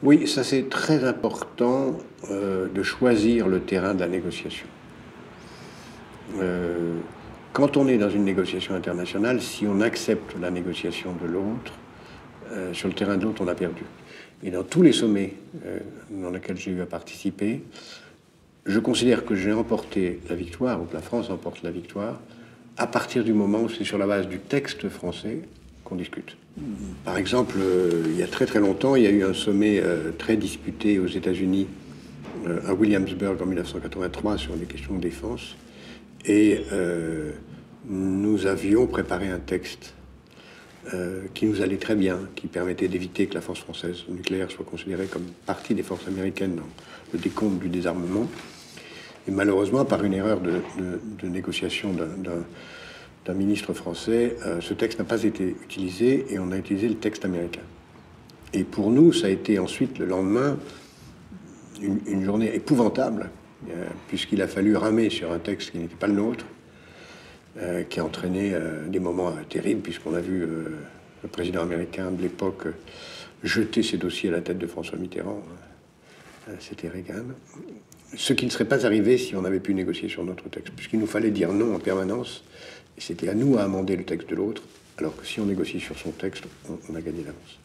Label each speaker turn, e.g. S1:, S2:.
S1: Oui, ça c'est très important de choisir le terrain de la négociation. Euh, Quand on est dans une négociation internationale, si on accepte la négociation de l'autre, sur le terrain de l'autre, on a perdu. Et dans tous les sommets dans lesquels j'ai eu à participer, je considère que j'ai remporté la victoire, ou que la France remporte la victoire, à partir du moment où c'est sur la base du texte français qu'on discute. Par exemple, il y a très très longtemps, il y a eu un sommet très disputé aux États-Unis, à Williamsburg en 1983, sur des questions de défense. Et nous avions préparé un texte qui nous allait très bien, qui permettait d'éviter que la force française nucléaire soit considérée comme partie des forces américaines dans le décompte du désarmement. Et malheureusement, par une erreur de négociation d'un ministre français, ce texte n'a pas été utilisé et on a utilisé le texte américain. Et pour nous, ça a été ensuite, le lendemain, une journée épouvantable, puisqu'il a fallu ramer sur un texte qui n'était pas le nôtre, qui a entraîné des moments terribles, puisqu'on a vu le président américain de l'époque jeter ses dossiers à la tête de François Mitterrand. C'était Reagan. Ce qui ne serait pas arrivé si on avait pu négocier sur notre texte, puisqu'il nous fallait dire non en permanence, et c'était à nous à amender le texte de l'autre, alors que si on négocie sur son texte, on a gagné d'avance.